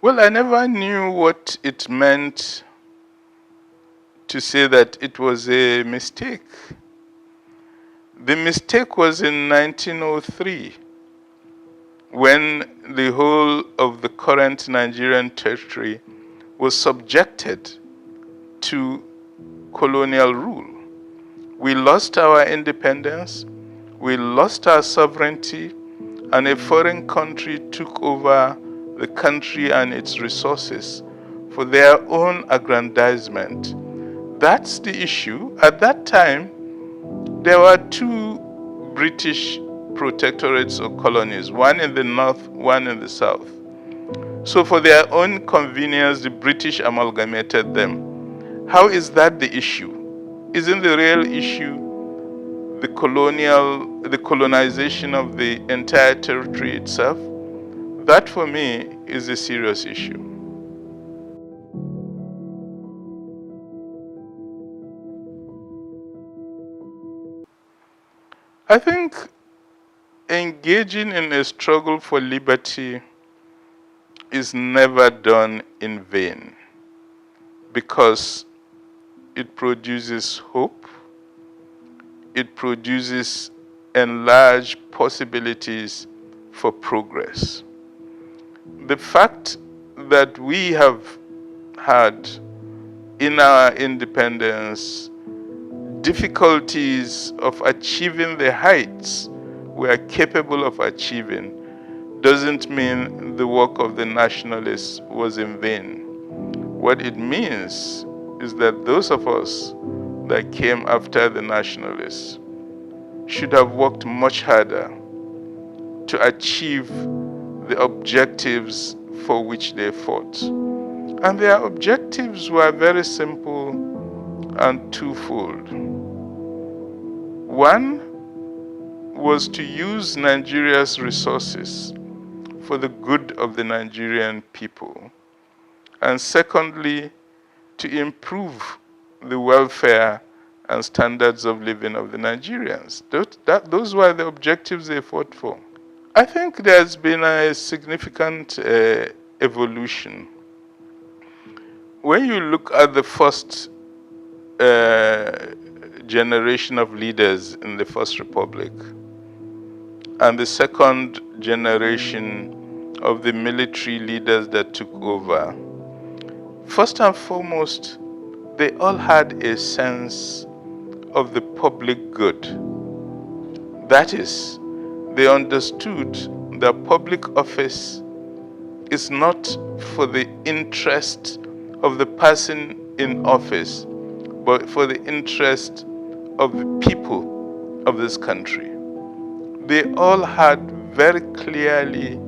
Well, I never knew what it meant to say that it was a mistake. The mistake was in 1903, when the whole of the current Nigerian territory was subjected to colonial rule. We lost our independence, we lost our sovereignty, and a foreign country took over the country and its resources for their own aggrandizement. That's the issue. At that time, there were two British protectorates or colonies, one in the north, one in the south. So for their own convenience, the British amalgamated them. How is that the issue? Isn't the real issue the colonization of the entire territory itself? That for me is a serious issue. I think engaging in a struggle for liberty is never done in vain, because it produces hope, it produces enlarged possibilities for progress. The fact that we have had in our independence difficulties of achieving the heights we are capable of achieving doesn't mean the work of the nationalists was in vain. What it means is that those of us that came after the nationalists should have worked much harder to achieve the objectives for which they fought. And their objectives were very simple and twofold. One was to use Nigeria's resources for the good of the Nigerian people. And secondly, to improve the welfare and standards of living of the Nigerians. Those were the objectives they fought for. I think there's been a significant evolution. When you look at the first generation of leaders in the First Republic and the second generation of the military leaders that took over, first and foremost, they all had a sense of the public good. That is, they understood that public office is not for the interest of the person in office, but for the interest of the people of this country. They all had very clearly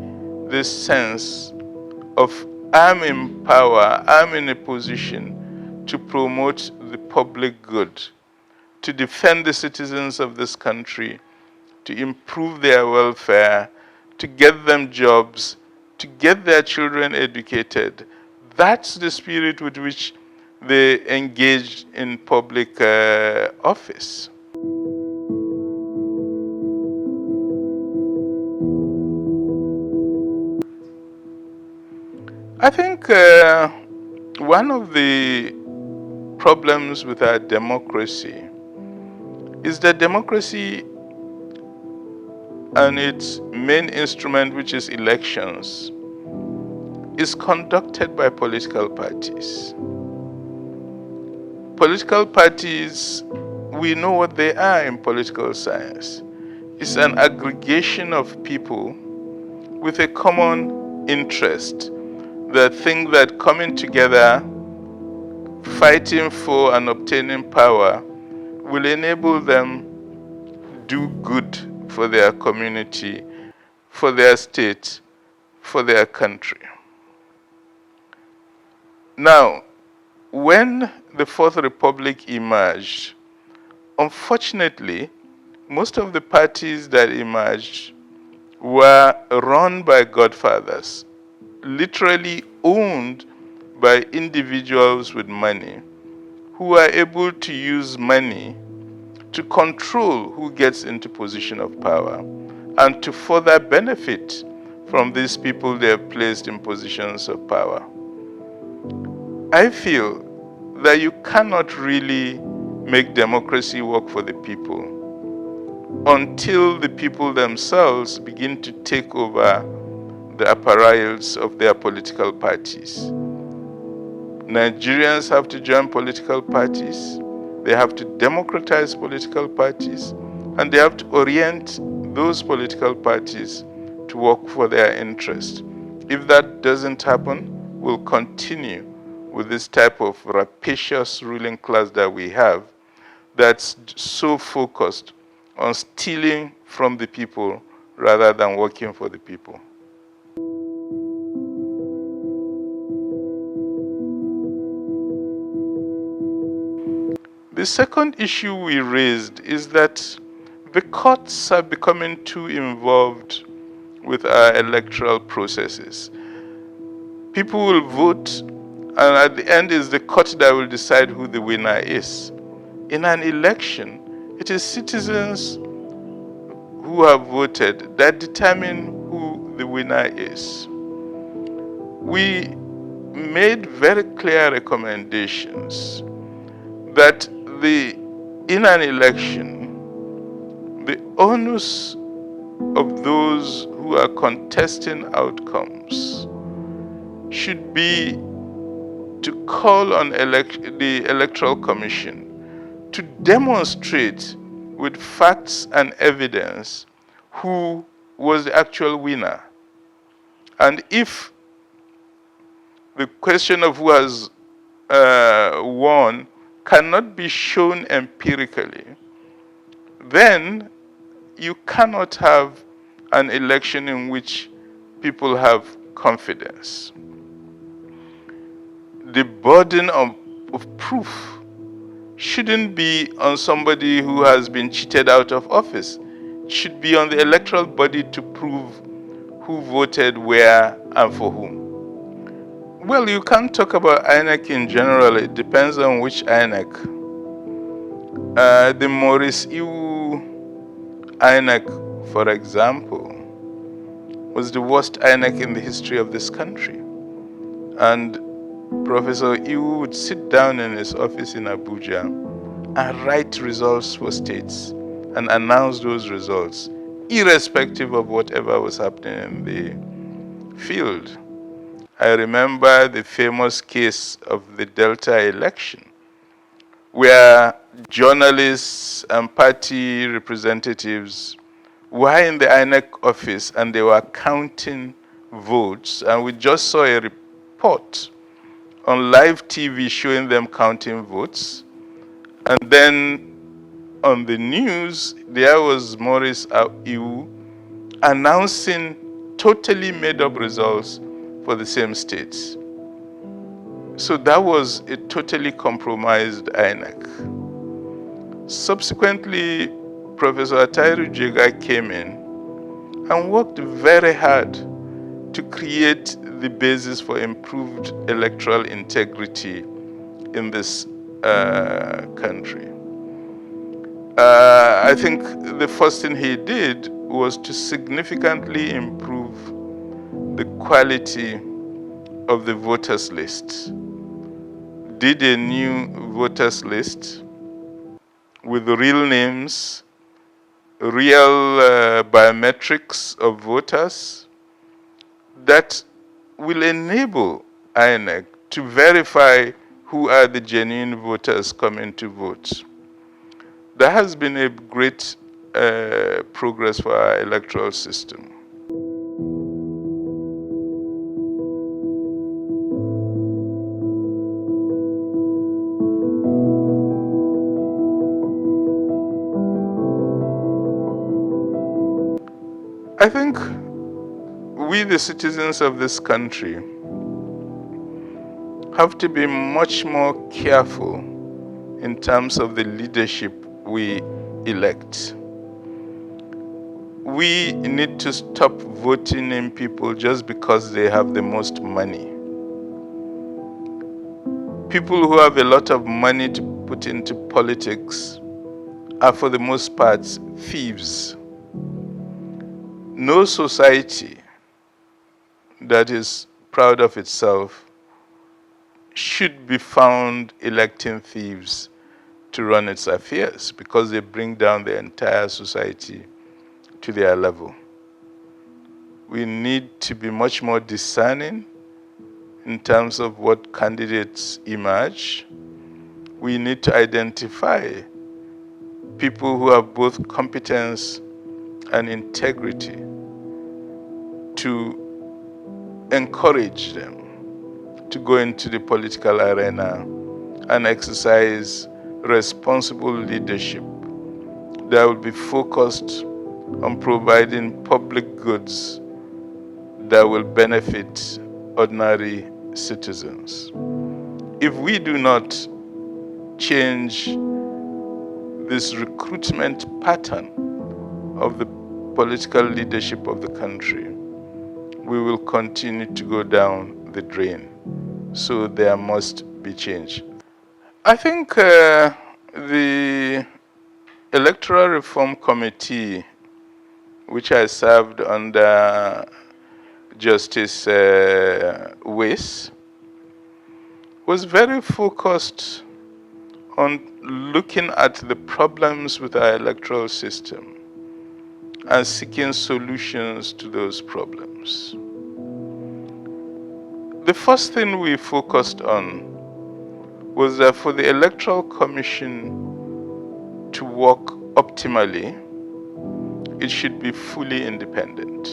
this sense of, I'm in power, I'm in a position to promote the public good, to defend the citizens of this country, to improve their welfare, to get them jobs, to get their children educated. That's the spirit with which they engaged in public office. I think one of the problems with our democracy is that democracy and its main instrument, which is elections, is conducted by political parties. Political parties, we know what they are in political science. It's an aggregation of people with a common interest. The thing that coming together, fighting for and obtaining power, will enable them do good for their community, for their state, for their country. Now, when the Fourth Republic emerged, unfortunately, most of the parties that emerged were run by godfathers, literally owned by individuals with money, who are able to use money to control who gets into position of power and to further benefit from these people they have placed in positions of power. I feel that you cannot really make democracy work for the people until the people themselves begin to take over the apparels of their political parties. Nigerians have to join political parties, they have to democratize political parties, and they have to orient those political parties to work for their interest. If that doesn't happen, we'll continue with this type of rapacious ruling class that we have that's so focused on stealing from the people rather than working for the people. The second issue we raised is that the courts are becoming too involved with our electoral processes. People will vote, and at the end is the court that will decide who the winner is. In an election, it is citizens who have voted that determine who the winner is. We made very clear recommendations that in an election, the onus of those who are contesting outcomes should be to call on the Electoral Commission to demonstrate with facts and evidence who was the actual winner. And if the question of who has won cannot be shown empirically, then you cannot have an election in which people have confidence. The burden of proof shouldn't be on somebody who has been cheated out of office. It should be on the electoral body to prove who voted where and for whom. Well, you can't talk about INEC in general. It depends on which INEC. The Maurice Iwu INEC, for example, was the worst INEC in the history of this country. And Professor Iwu would sit down in his office in Abuja and write results for states and announce those results, irrespective of whatever was happening in the field. I remember the famous case of the Delta election, where journalists and party representatives were in the INEC office and they were counting votes, and we just saw a report on live TV showing them counting votes. And then on the news, there was Maurice Iwu announcing totally made up results for the same states. So that was a totally compromised INEC. Subsequently, Professor Atairu Jega came in and worked very hard to create the basis for improved electoral integrity in this country. I think the first thing he did was to significantly improve the quality of the voters list. Did a new voters list with real names, real biometrics of voters that will enable INEC to verify who are the genuine voters coming to vote. That has been a great progress for our electoral system. I think we, the citizens of this country, have to be much more careful in terms of the leadership we elect. We need to stop voting in people just because they have the most money. People who have a lot of money to put into politics are, for the most part, thieves. No society that is proud of itself should be found electing thieves to run its affairs because they bring down the entire society to their level. We need to be much more discerning in terms of what candidates emerge. We need to identify people who have both competence and integrity to encourage them to go into the political arena and exercise responsible leadership that will be focused on providing public goods that will benefit ordinary citizens. If we do not change this recruitment pattern of the political leadership of the country, we will continue to go down the drain. So there must be change. I think the Electoral Reform Committee, which I served under Justice Weiss, was very focused on looking at the problems with our electoral system and seeking solutions to those problems. The first thing we focused on was that for the Electoral Commission to work optimally, it should be fully independent.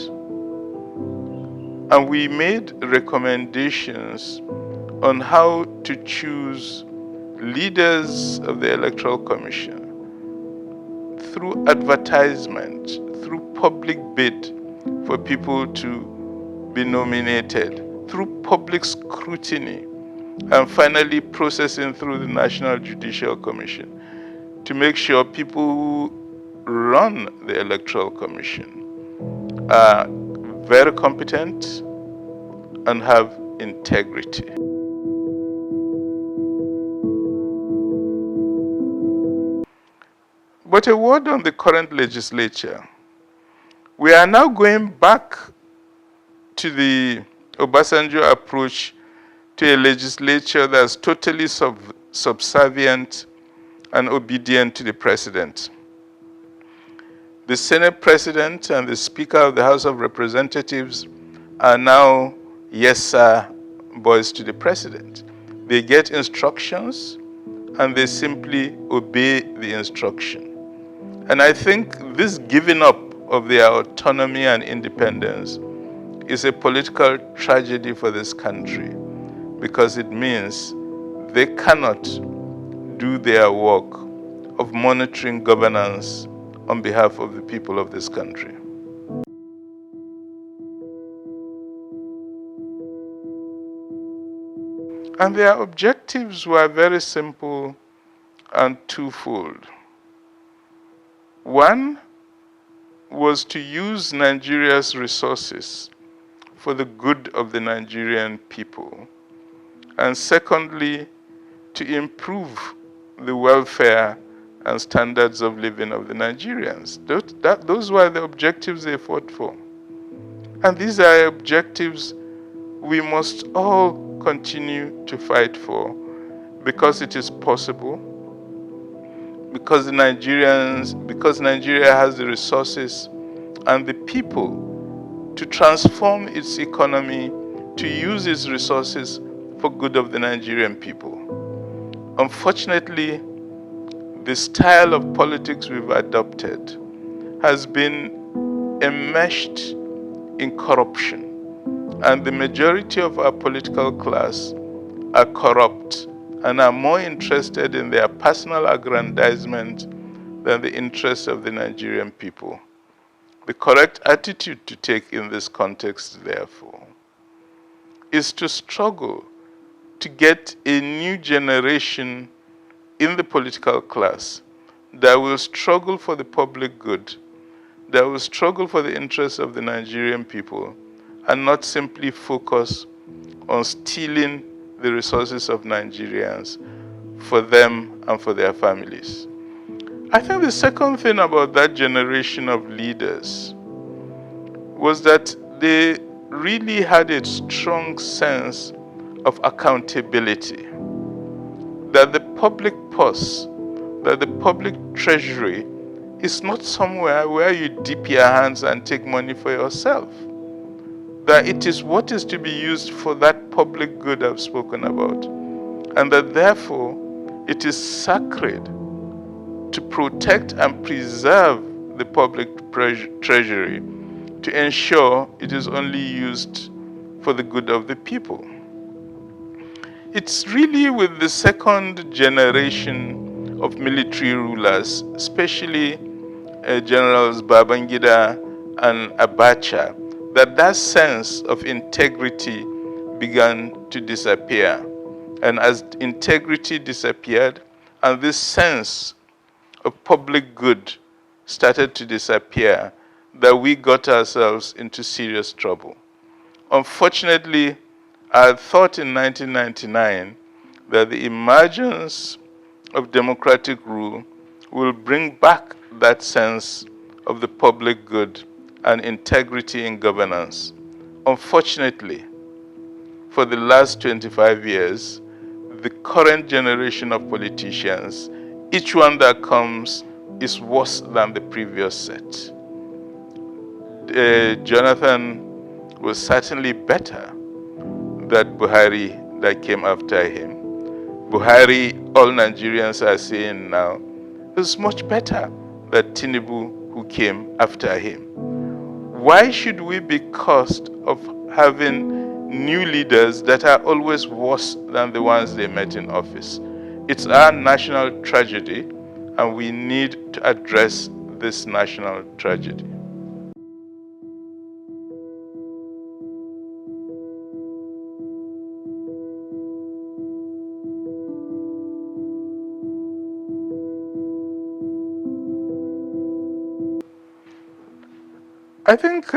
And we made recommendations on how to choose leaders of the Electoral Commission through advertisement, through public bid for people to be nominated, through public scrutiny, and finally processing through the National Judicial Commission to make sure people who run the Electoral Commission are very competent and have integrity. But a word on the current legislature. We are now going back to the Obasanjo approach to a legislature that's totally subservient and obedient to the president. The Senate President and the Speaker of the House of Representatives are now yes sir boys to the president. They get instructions and they simply obey the instruction. And I think this giving up of their autonomy and independence is a political tragedy for this country because it means they cannot do their work of monitoring governance on behalf of the people of this country. And their objectives were very simple and twofold. One was to use Nigeria's resources for the good of the Nigerian people. And secondly, to improve the welfare and standards of living of the Nigerians. Those were the objectives they fought for. And these are objectives we must all continue to fight for because it is possible, because Nigeria has the resources and the people to transform its economy, to use its resources for good of the Nigerian people. Unfortunately, the style of politics we've adopted has been enmeshed in corruption, and the majority of our political class are corrupt and are more interested in their personal aggrandizement than the interests of the Nigerian people. The correct attitude to take in this context, therefore, is to struggle to get a new generation in the political class that will struggle for the public good, that will struggle for the interests of the Nigerian people, and not simply focus on stealing the resources of Nigerians for them and for their families. I think the second thing about that generation of leaders was that they really had a strong sense of accountability, that the public purse, that the public treasury is not somewhere where you dip your hands and take money for yourself. That it is what is to be used for that public good I've spoken about. And that therefore it is sacred to protect and preserve the public treasury, to ensure it is only used for the good of the people. It's really with the second generation of military rulers, especially Generals Babangida and Abacha, that sense of integrity began to disappear. And as integrity disappeared, and this sense of public good started to disappear, that we got ourselves into serious trouble. Unfortunately, I thought in 1999 that the emergence of democratic rule will bring back that sense of the public good and integrity in governance. Unfortunately, for the last 25 years, the current generation of politicians, each one that comes is worse than the previous set. Jonathan was certainly better than Buhari that came after him. Buhari, all Nigerians are saying now, is much better than Tinubu who came after him. Why should we be cursed of having new leaders that are always worse than the ones they met in office? It's our national tragedy, and we need to address this national tragedy. I think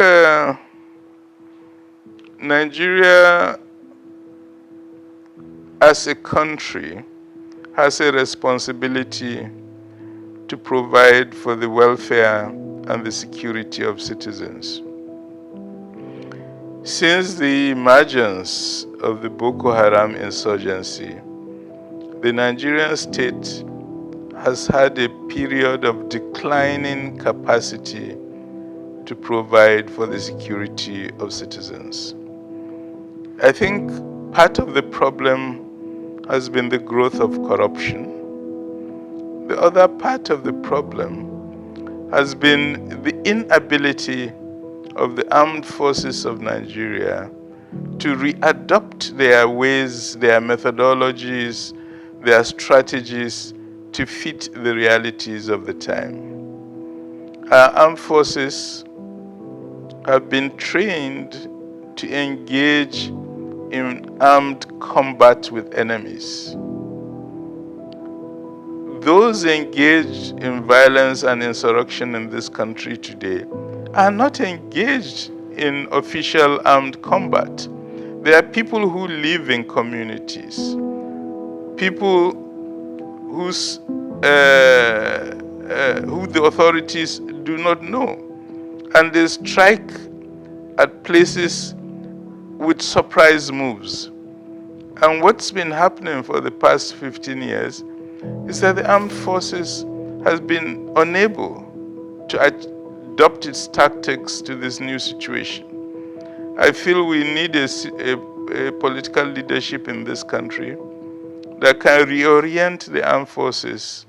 Nigeria as a country has a responsibility to provide for the welfare and the security of citizens. Since the emergence of the Boko Haram insurgency, the Nigerian state has had a period of declining capacity to provide for the security of citizens. I think part of the problem has been the growth of corruption. The other part of the problem has been the inability of the armed forces of Nigeria to readopt their ways, their methodologies, their strategies to fit the realities of the time. Our armed forces have been trained to engage in armed combat with enemies. Those engaged in violence and insurrection in this country today are not engaged in official armed combat. They are people who live in communities, people who the authorities do not know. And they strike at places with surprise moves. And what's been happening for the past 15 years is that the armed forces has been unable to adopt its tactics to this new situation. I feel we need a political leadership in this country that can reorient the armed forces